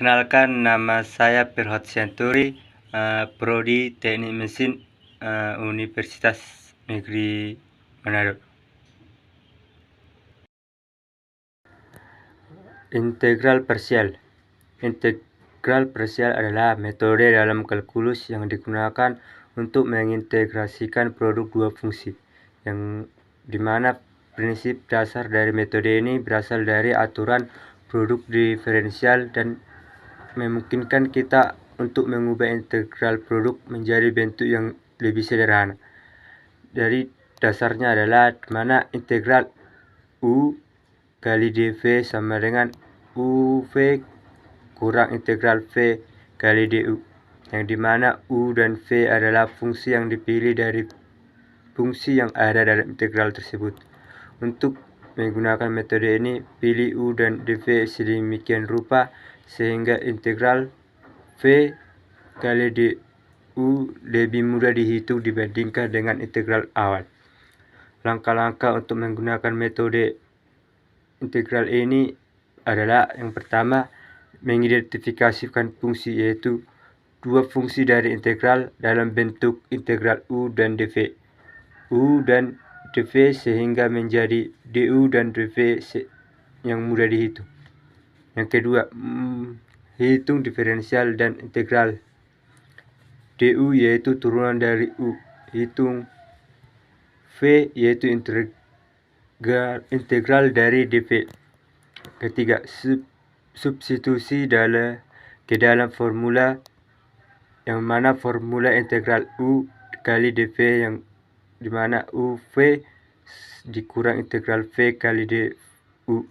Perkenalkan, nama saya Firhot Sianturi, Prodi Teknik Mesin, Universitas Negeri Manado. Integral parsial. Integral parsial adalah metode dalam kalkulus yang digunakan untuk mengintegrasikan produk dua fungsi, yang dimana prinsip dasar dari metode ini berasal dari aturan produk diferensial dan memungkinkan kita untuk mengubah integral produk menjadi bentuk yang lebih sederhana. Dari dasarnya adalah dimana integral U kali dV sama dengan UV kurang integral V kali DU, yang dimana U dan V adalah fungsi yang dipilih dari fungsi yang ada dalam integral tersebut. Untuk menggunakan metode ini, pilih U dan dV sedemikian rupa sehingga integral V kali DU lebih mudah dihitung dibandingkan dengan integral awal. Langkah-langkah untuk menggunakan metode integral ini adalah yang pertama, mengidentifikasikan fungsi, yaitu dua fungsi dari integral dalam bentuk integral U dan dV. U dan dV sehingga menjadi DU dan dV yang mudah dihitung. Yang kedua, hitung diferensial dan integral DU yaitu turunan dari U. Hitung V yaitu integral dari dV. Ketiga, substitusi ke dalam formula, yang mana formula integral U kali dV yang dimana UV dikurang integral V kali DU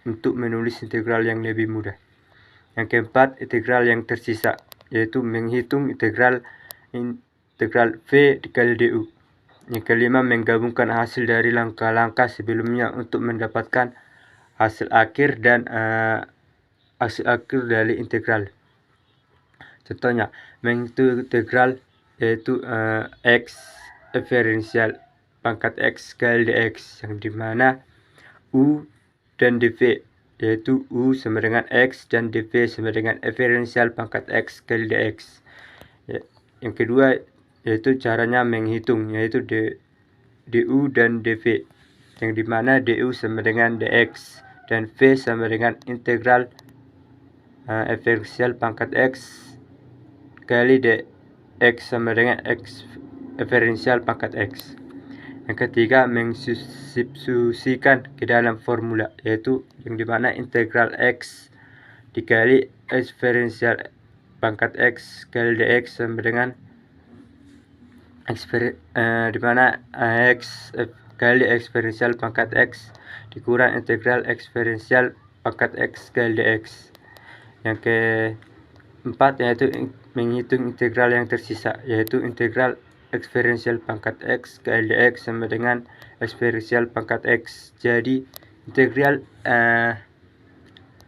untuk menulis integral yang lebih mudah. Yang keempat, integral yang tersisa, yaitu menghitung integral V dikali DU. Yang kelima, menggabungkan hasil dari langkah-langkah sebelumnya untuk mendapatkan hasil akhir dan hasil akhir dari integral. Contohnya, menghitung integral yaitu X diferensial pangkat X kali dx, yang dimana U dan dV yaitu U sama dengan X dan dV sama dengan diferensial pangkat X kali dx. Yang kedua, yaitu caranya menghitung, yaitu DU dan dV, yang dimana DU sama dengan dx dan V sama dengan integral diferensial pangkat X kali dx sama dengan X diferensial pangkat X. Yang ketiga, mensubstitusikan ke dalam formula, yaitu yang dimana integral X dikali X diferensial pangkat X kali dx sama dengan dimana X kali X diferensial pangkat X dikurang integral X diferensial pangkat X kali dx. Yang keempat, yaitu menghitung integral yang tersisa, yaitu integral X diferensial pangkat X kali dx sama dengan X diferensial pangkat X. Jadi integral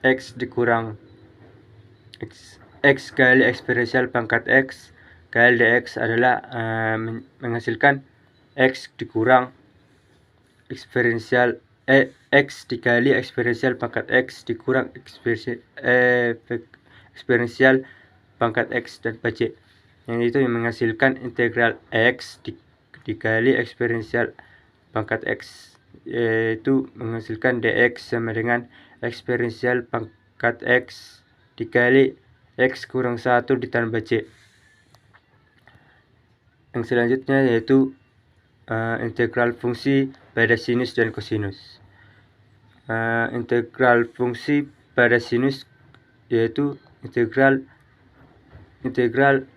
X dikurang X kali X diferensial pangkat X kali dx adalah menghasilkan X dikurang X diferensial X dikali X diferensial pangkat X dikurang X diferensial pangkat X dan C, yang itu yang menghasilkan integral X dikali X diferensial pangkat X, yaitu menghasilkan dx sama dengan X diferensial pangkat X dikali X kurang 1 ditambah C. Yang selanjutnya yaitu integral fungsi pada sinus dan kosinus. Integral fungsi pada sinus yaitu integral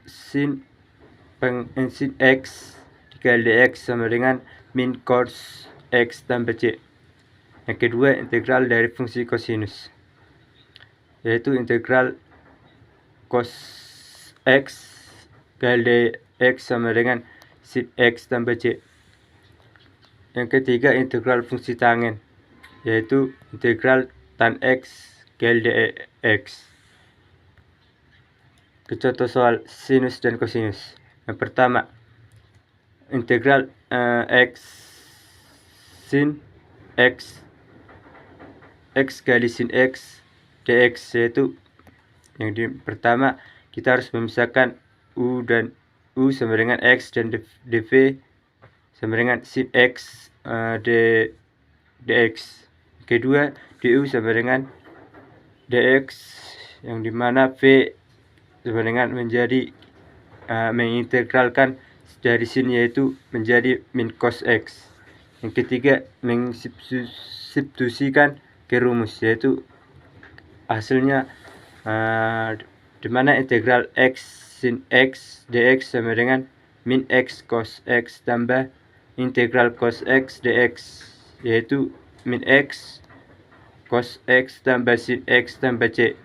sin X dikali dx sama dengan min cos X tambah C. Yang kedua, integral dari fungsi kosinus, yaitu integral cos X kali dx sama dengan sin X tambah C. Yang ketiga, integral fungsi tangen, yaitu integral tan X kali dx. Contoh soal sinus dan kosinus. Yang pertama, integral X sin X kali sin X dx, yaitu Pertama, kita harus memisahkan U sama dengan X dan dV sama dengan sin X dx. Kedua, du sama dengan dx, yang dimana V sama dengan mengintegralkan dari sin yaitu menjadi min cos X. Yang ketiga, mensubstitusikan ke rumus, yaitu hasilnya dimana integral X sin X dx sama dengan min X cos X tambah integral cos X dx, yaitu min X cos X tambah sin X tambah C.